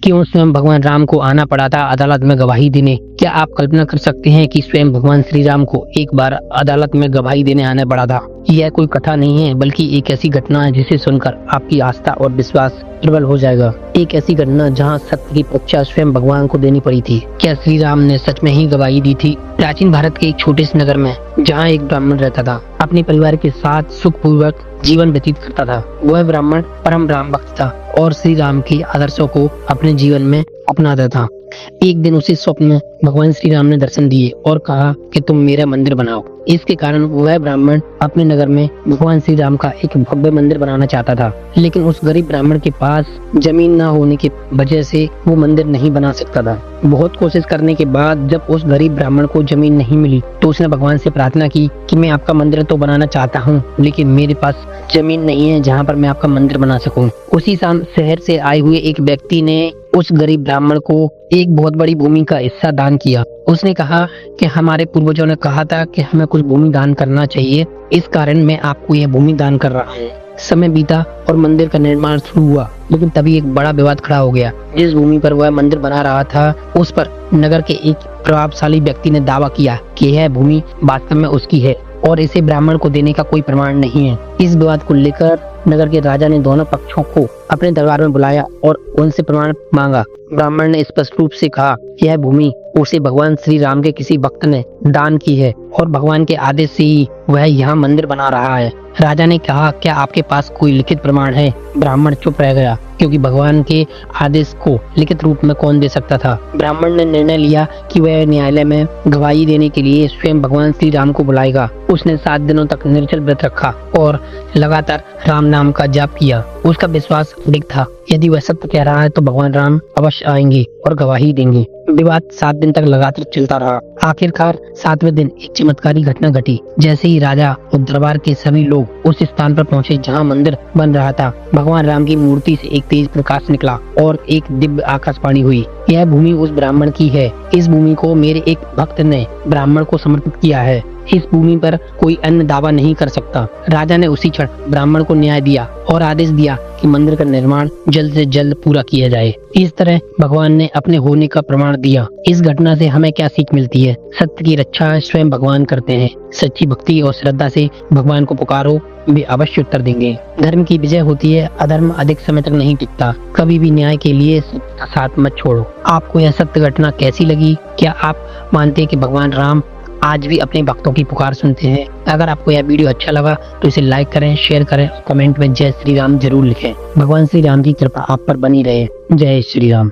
क्यों स्वयं भगवान राम को आना पड़ा था अदालत में गवाही देने। क्या आप कल्पना कर सकते हैं कि स्वयं भगवान श्री राम को एक बार अदालत में गवाही देने आना पड़ा था। यह कोई कथा नहीं है, बल्कि एक ऐसी घटना है जिसे सुनकर आपकी आस्था और विश्वास प्रबल हो जाएगा। एक ऐसी घटना जहां सत्य की परीक्षा स्वयं भगवान को देनी पड़ी थी। क्या श्री राम ने सच में ही गवाही दी थी? प्राचीन भारत के एक छोटे से नगर में जहां एक ब्राह्मण रहता था, अपने परिवार के साथ सुखपूर्वक जीवन व्यतीत करता था। वह ब्राह्मण परम राम भक्त था और श्री राम के आदर्शों को अपने जीवन में अपनाता था। एक दिन उसे स्वप्न में भगवान श्री राम ने दर्शन दिए और कहा कि तुम मेरा मंदिर बनाओ। इसके कारण वह ब्राह्मण अपने नगर में भगवान श्री राम का एक भव्य मंदिर बनाना चाहता था, लेकिन उस गरीब ब्राह्मण के पास जमीन न होने की वजह से वो मंदिर नहीं बना सकता था। बहुत कोशिश करने के बाद जब उस गरीब ब्राह्मण को जमीन नहीं मिली तो उसने भगवान से प्रार्थना की कि मैं आपका मंदिर तो बनाना चाहता हूँ, लेकिन मेरे पास जमीन नहीं है जहाँ पर मैं आपका मंदिर बना सकूं। उसी शाम शहर से आए हुए एक व्यक्ति ने उस गरीब ब्राह्मण को एक बहुत बड़ी भूमि का हिस्सा दान किया। उसने कहा कि हमारे पूर्वजों ने कहा था कि हमें कुछ भूमि दान करना चाहिए, इस कारण मैं आपको यह भूमि दान कर रहा हूँ। समय बीता और मंदिर का निर्माण शुरू हुआ, लेकिन तभी एक बड़ा विवाद खड़ा हो गया। जिस भूमि पर वह मंदिर बना रहा था उस पर नगर के एक प्रभावशाली व्यक्ति ने दावा किया कि यह भूमि वास्तव में उसकी है और इसे ब्राह्मण को देने का कोई प्रमाण नहीं है। इस विवाद को लेकर नगर के राजा ने दोनों पक्षों को अपने दरबार में बुलाया और उनसे प्रमाण मांगा। ब्राह्मण ने स्पष्ट रूप से कहा कि यह भूमि उसे भगवान श्री राम के किसी भक्त ने दान की है और भगवान के आदेश से ही वह यहाँ मंदिर बना रहा है। राजा ने कहा, क्या आपके पास कोई लिखित प्रमाण है? ब्राह्मण चुप रह गया, क्योंकि भगवान के आदेश को लिखित रूप में कौन दे सकता था। ब्राह्मण ने निर्णय लिया कि वह न्यायालय में गवाही देने के लिए स्वयं भगवान श्री राम को बुलाएगा। उसने 7 दिनों तक निर्जल व्रत रखा और लगातार राम नाम का जाप किया। उसका विश्वास अडिग था, यदि वह सत्य कह रहा है तो भगवान राम अवश्य आएंगे और गवाही देंगे। विवाद 7 दिन तक लगातार चलता रहा। आखिरकार 7वें दिन एक चमत्कारी घटना घटी। जैसे ही राजा और दरबार के सभी लोग उस स्थान पर पहुंचे जहां मंदिर बन रहा था, भगवान राम की मूर्ति से एक तेज प्रकाश निकला और एक दिव्य आकाशवाणी हुई। यह भूमि उस ब्राह्मण की है। इस भूमि को मेरे एक भक्त ने ब्राह्मण को समर्पित किया है। इस भूमि पर कोई अन्य दावा नहीं कर सकता। राजा ने उसी क्षण ब्राह्मण को न्याय दिया और आदेश दिया कि मंदिर का निर्माण जल्द से जल्द पूरा किया जाए। इस तरह भगवान ने अपने होने का प्रमाण दिया। इस घटना से हमें क्या सीख मिलती है? सत्य की रक्षा स्वयं भगवान करते हैं। सच्ची भक्ति और श्रद्धा से भगवान को पुकारो, वे अवश्य उत्तर देंगे। धर्म की विजय होती है, अधर्म अधिक समय तक नहीं टिकता। कभी भी न्याय के लिए सत्य का साथ मत छोड़ो। आपको यह सत्य घटना कैसी लगी? क्या आप मानते हैं कि भगवान राम आज भी अपने भक्तों की पुकार सुनते हैं? अगर आपको यह वीडियो अच्छा लगा तो इसे लाइक करें, शेयर करें, कमेंट में जय श्री राम जरूर लिखें। भगवान श्री राम की कृपा आप पर बनी रहे। जय श्री राम।